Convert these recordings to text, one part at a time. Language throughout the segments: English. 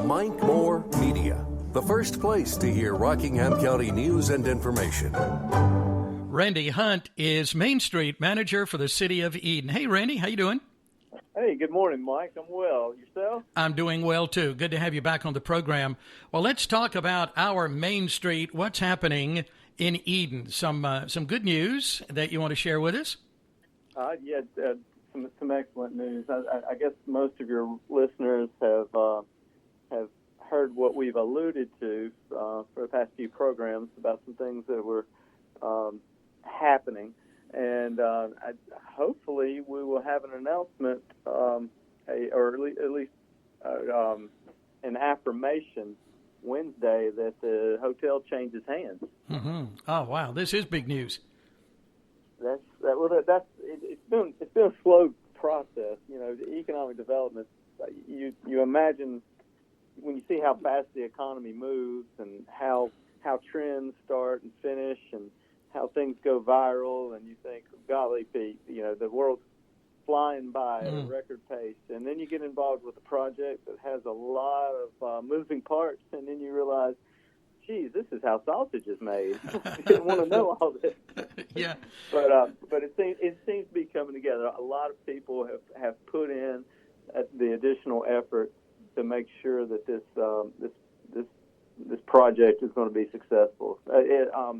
Mike Moore Media, the first place to hear Rockingham County news and information. Randy Hunt is Main Street Manager for the City of Eden. Hey, Randy, how you doing? Hey, good morning, Mike. I'm well. Yourself? I'm doing well, too. Good to have you back on the program. Well, let's talk about our Main Street. What's happening in Eden? Some good news that you want to share with us? Some excellent news. I guess most of your listeners have heard what we've alluded to for the past few programs about some things that were happening, and hopefully we will have an announcement, or at least an affirmation Wednesday that the hotel changes hands. Mm-hmm. Oh wow, this is big news. It's been a slow process. You know, the economic development. You imagine when you see how fast the economy moves and how trends start and finish and how things go viral, and you think, golly, Pete, you know, the world's flying by at a record pace, and then you get involved with a project that has a lot of moving parts, and then you realize, geez, this is how sausage is made. You didn't want to know all this. Yeah. But it seems to be coming together. A lot of people have put in the additional effort to make sure that this project is going to be successful. I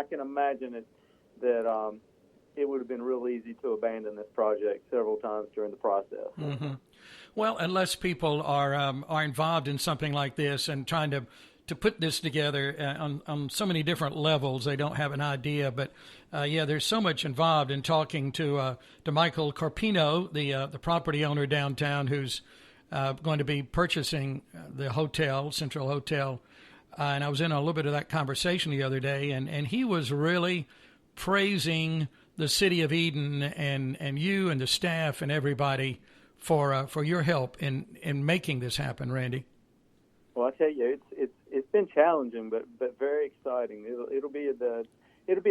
can imagine that it would have been real easy to abandon this project several times during the process. Mm-hmm. Well, unless people are involved in something like this and trying to put this together on so many different levels, they don't have an idea. But there's so much involved in talking to Michael Carpino, the property owner downtown, who's going to be purchasing the hotel, Central Hotel. And I was in a little bit of that conversation the other day, and he was really praising the City of Eden and you and the staff and everybody for your help in making this happen, Randy. Well, I tell you, it's been challenging, but very exciting. It'll be a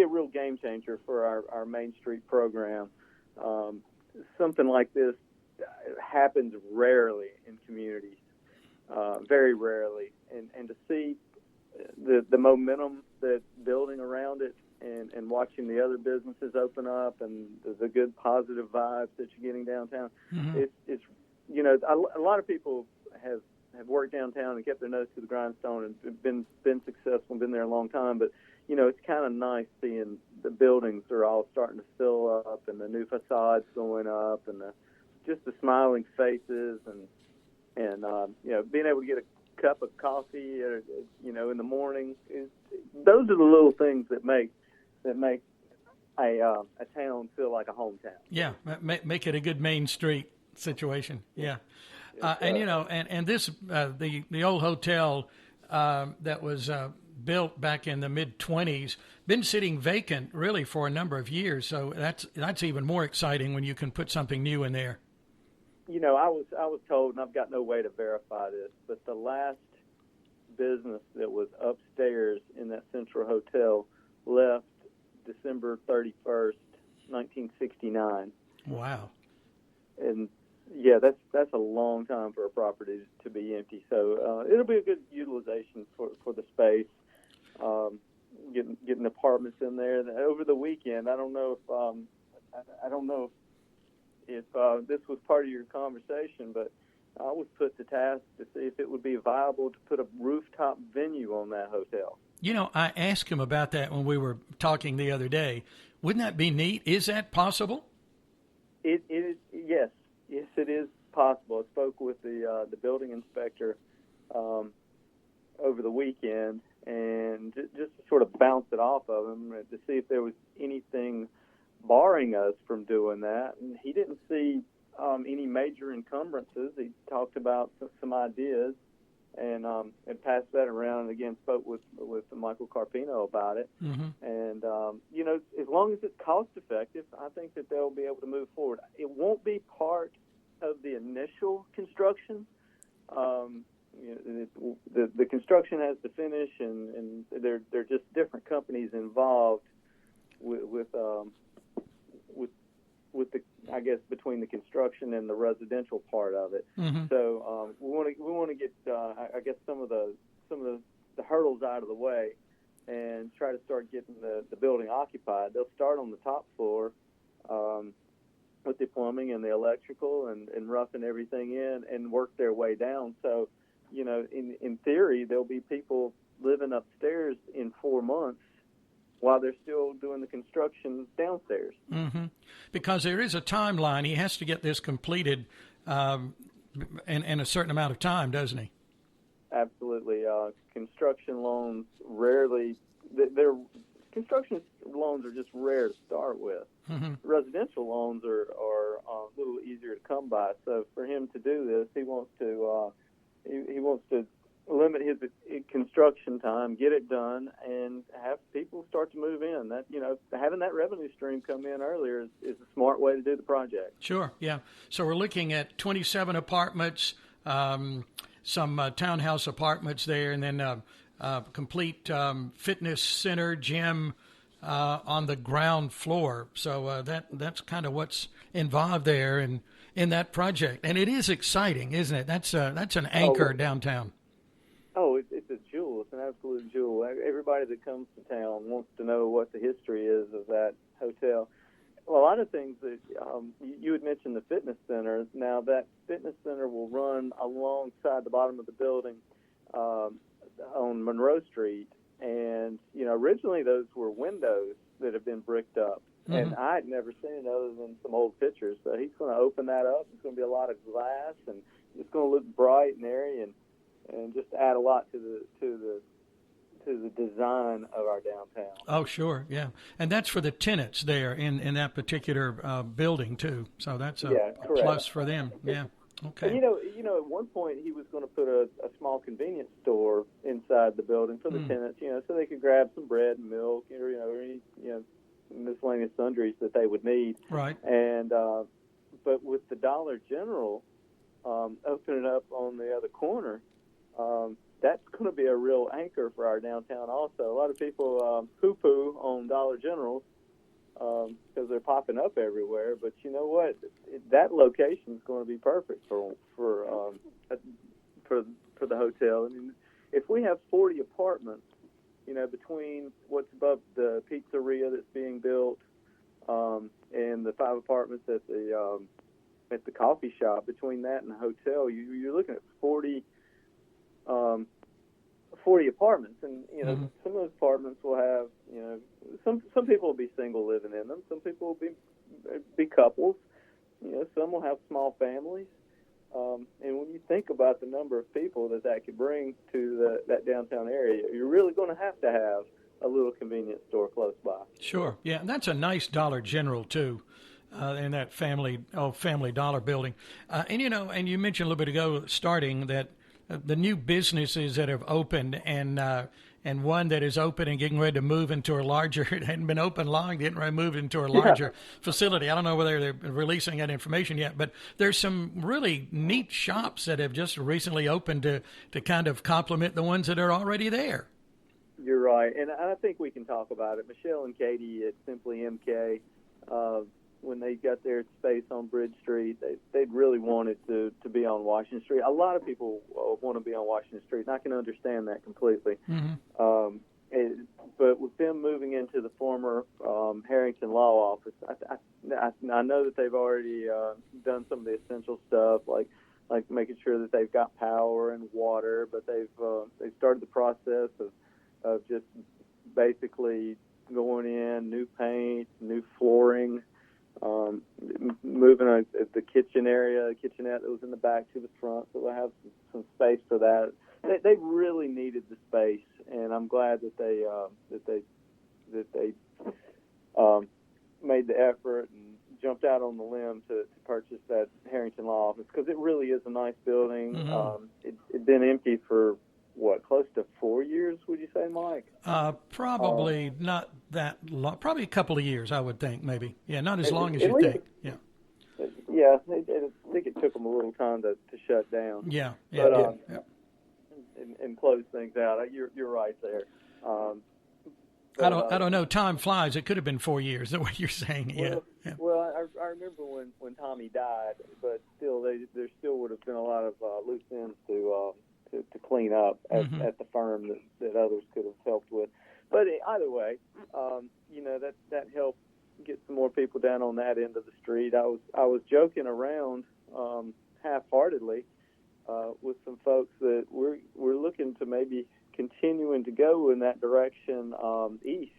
real game changer for our Main Street program. Something like this happens rarely in communities, very rarely, and to see the momentum that's building around it, and watching the other businesses open up, and the good positive vibes that you're getting downtown. Mm-hmm. It's a lot of people have worked downtown and kept their nose to the grindstone and been successful and been there a long time. But, you know, it's kind of nice seeing the buildings are all starting to fill up and the new facades going up and just the smiling faces and being able to get a cup of coffee, in the morning. Those are the little things that make a town feel like a hometown. Yeah, make it a good Main Street situation. Yeah. And this the old hotel that was built back in the mid-20s been sitting vacant really for a number of years. So that's even more exciting when you can put something new in there. You know, I was told, and I've got no way to verify this, but the last business that was upstairs in that Central Hotel left December 31st, 1969. Wow. And yeah, that's a long time for a property to be empty. So it'll be a good utilization for the space. Getting apartments in there over the weekend. I don't know if this was part of your conversation, but I was put to task to see if it would be viable to put a rooftop venue on that hotel. You know, I asked him about that when we were talking the other day. Wouldn't that be neat? Is that possible? It is. Yes, it is possible. I spoke with the building inspector over the weekend, and just to sort of bounce it off of him to see if there was anything barring us from doing that. And he didn't see any major encumbrances. He talked about some ideas and passed that around, and again spoke with Michael Carpino about it. Mm-hmm. And as long as it's cost effective, I think that they'll be able to move forward. It won't be part of the initial construction. The construction has to finish, and they're just different companies involved with with the, I guess, between the construction and the residential part of it. Mm-hmm. So we want to get I guess some of the hurdles out of the way and try to start getting the building occupied. They'll start on the top floor with the plumbing and the electrical and roughing everything in and work their way down. So, in theory, there'll be people living upstairs in 4 months while they're still doing the construction downstairs. Mm-hmm. Because there is a timeline. He has to get this completed in a certain amount of time, doesn't he? Absolutely. Construction loans construction loans are just rare to start with. Mm-hmm. Residential loans are a little easier to come by. So for him to do this, he wants to limit his construction time, get it done, and have people start to move in. That having that revenue stream come in earlier is a smart way to do the project. Sure, yeah. So we're looking at 27 apartments, some townhouse apartments there, and then complete fitness center, gym on the ground floor. So that's kind of what's involved there in that project, and it is exciting, isn't it? That's an anchor downtown. Oh, it's a jewel. It's an absolute jewel. Everybody that comes to town wants to know what the history is of that hotel. Well, a lot of things that you had mentioned the fitness center. Now, that fitness center will run alongside the bottom of the building on Monroe Street. And, originally those were windows that have been bricked up. Mm-hmm. And I had never seen it other than some old pictures. So he's going to open that up. It's going to be a lot of glass, and it's going to look bright and airy and just add a lot to the design of our downtown. Oh, sure, yeah. And that's for the tenants there in that particular building, too. So that's a plus for them, yeah. Okay. And, at one point he was going to put a small convenience store inside the building for the tenants, so they could grab some bread and milk, or any, miscellaneous sundries that they would need. Right. And but with the Dollar General opening up on the other corner, that's going to be a real anchor for our downtown also. A lot of people poo-poo on Dollar Generals because they're popping up everywhere. But you know what? That location is going to be perfect for the hotel. I mean, if we have 40 apartments, between what's above the pizzeria that's being built and the 5 apartments at the coffee shop, between that and the hotel, you're looking at 40 apartments, and some of those apartments will have some people will be single living in them, some people will be couples, some will have small families, and when you think about the number of people that could bring to that downtown area, you're really going to have a little convenience store close by. Sure, yeah, and that's a nice Dollar General too. In that Family Dollar building, and you mentioned a little bit ago, starting that the new businesses that have opened, and one that is open and getting ready to move into a larger, it hadn't been open long, getting ready to move into a larger facility. I don't know whether they're releasing that information yet, but there's some really neat shops that have just recently opened to kind of complement the ones that are already there. You're right, and I think we can talk about it. Michelle and Katie at Simply MK, when they got their space on Bridge Street, they'd really wanted to be on Washington Street. A lot of people want to be on Washington Street, and I can understand that completely. Mm-hmm. But with them moving into the former Harrington Law Office, I know that they've already done some of the essential stuff, like making sure that they've got power and water, but they've started the process of just basically going in, new paint, new flooring, moving the kitchen area, kitchenette that was in the back to the front, so we'll have some space for that. They really needed the space, and I'm glad that they made the effort and jumped out on the limb to purchase that Harrington Law Office, because it really is a nice building. Mm-hmm. It'd been empty for close to 4 years, would you say, Mike? Probably not that long. Probably a couple of years, I would think, maybe. Yeah, not as long as you think. Yeah. Yeah, I think it took them a little time to shut down. Yeah, and close things out. You're right there. I don't know. Time flies. It could have been 4 years. The way you're saying it. Well, Yeah. well, I remember when Tommy died, but still, there still would have been a lot of loose ends to clean up at the firm that others could have helped with. But either way, that helped get some more people down on that end of the street. I was joking around half-heartedly with some folks that we're looking to maybe continuing to go in that direction east.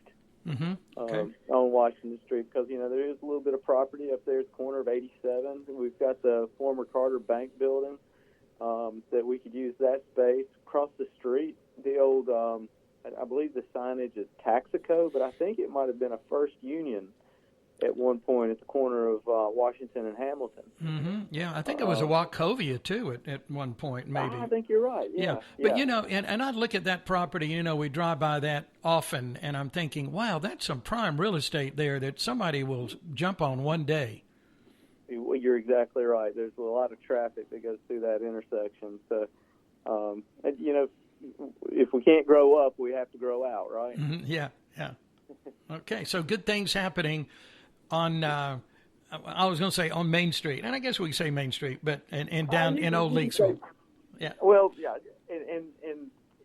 Okay. On Washington Street, because there is a little bit of property up there at the corner of 87. We've got the former Carter Bank building that we could use that space. Across the street, the old I believe the signage is Taxico, but I think it might have been a First Union at one point at the corner of Washington and Hamilton. Yeah, I think it was a Wachovia too at one point, maybe. I think you're right. Yeah. But and I look at that property. We drive by that often, and I'm thinking, wow, that's some prime real estate there that somebody will jump on one day. Well, you're exactly right. There's a lot of traffic that goes through that intersection. So, if we can't grow up, we have to grow out, right? Yeah. Okay, so good things happening on, I was going to say on Main Street, and I guess we can say Main Street, but and down in Old Leaksville. Yeah. Well, yeah, and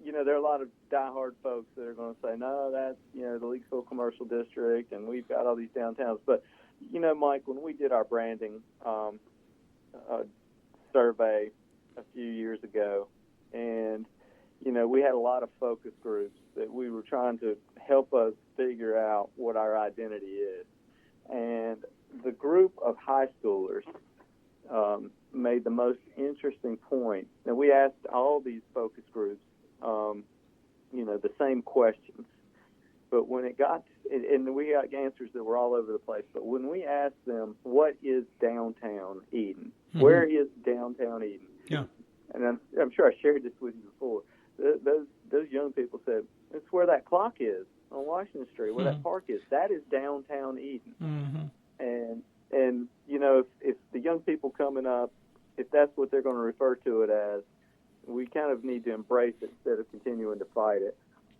there are a lot of diehard folks that are going to say, no, that's the Leaksville Commercial District, and we've got all these downtowns. But Mike, when we did our branding survey a few years ago, and we had a lot of focus groups that we were trying to help us figure out what our identity is. And the group of high schoolers made the most interesting point. Now, we asked all these focus groups, the same questions. But when it got, and we got answers that were all over the place, but when we asked them, what is downtown Eden? Where is downtown Eden? Yeah. And I'm sure I shared this with you before. Those young people said, it's where that clock is on Washington Street, where that park is. That is downtown Eden. And if the young people coming up, if that's what they're going to refer to it as, we kind of need to embrace it instead of continuing to fight it.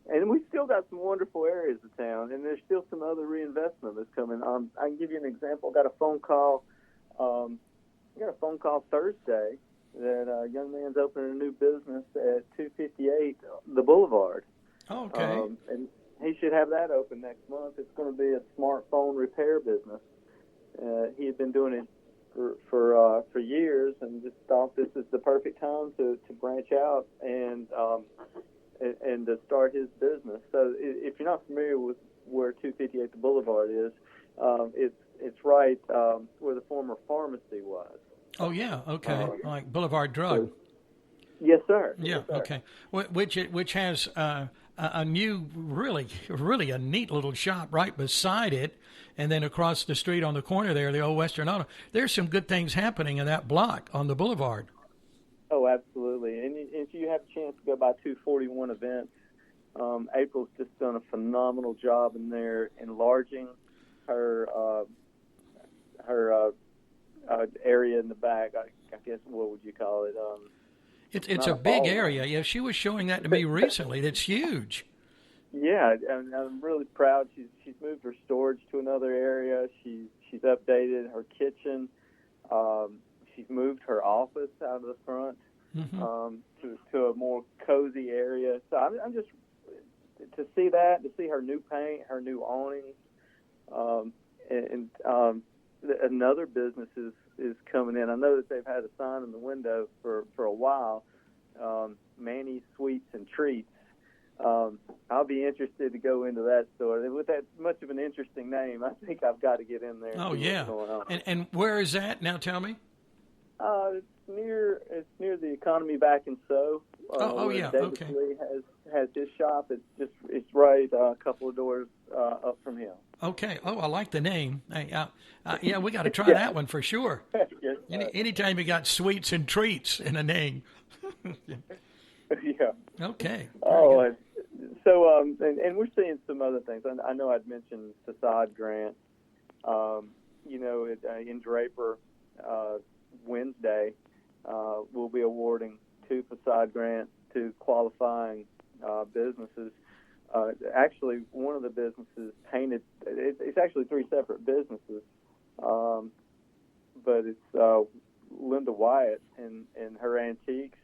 And we've still got some wonderful areas of town, and there's still some other reinvestment that's coming. I can give you an example. I got a phone call Thursday that a young man's opening a new business at 258 the Boulevard. Oh, okay. And he should have that open next month. It's going to be a smartphone repair business. He had been doing it for years, and just thought this is the perfect time to branch out and to start his business. So if you're not familiar with where 258 the Boulevard is, it's right where the former pharmacy was. Oh yeah, okay, like Boulevard Drug. Yes, sir. Yeah, yes, sir. Okay. Which has a new, really a neat little shop right beside it, and then across the street on the corner there, the old Western Auto. There's some good things happening in that block on the Boulevard. Oh, absolutely. And if you have a chance to go by 241 events, April's just done a phenomenal job in there, enlarging her area in the back. I guess, what would you call it? It's a big area. Yeah, she was showing that to me recently. That's huge. Yeah, and I'm really proud. She's moved her storage to another area. She's updated her kitchen. She's moved her office out of the front to a more cozy area. So I'm just to see that, to see her new paint, her new awnings, and another business is coming in. I know that they've had a sign in the window for a while, Manny's Sweets and Treats. I'll be interested to go into that store. With that much of an interesting name, I think I've got to get in there. Oh, yeah. And where is that? Now tell me. It's near the Economy Back and So. Yeah. David Okay. Lee has his shop. It's right a couple of doors up from him. Okay. Oh, I like the name. Hey, yeah, we got to try that one for sure. Yes, Anytime you got sweets and treats in a name. Yeah. Okay. So and we're seeing some other things. I know I'd mentioned facade grants. In Draper, Wednesday, we'll be awarding 2 facade grants to qualifying businesses. Actually, one of the businesses painted. It's actually three separate businesses, but it's Linda Wyatt and her antiques.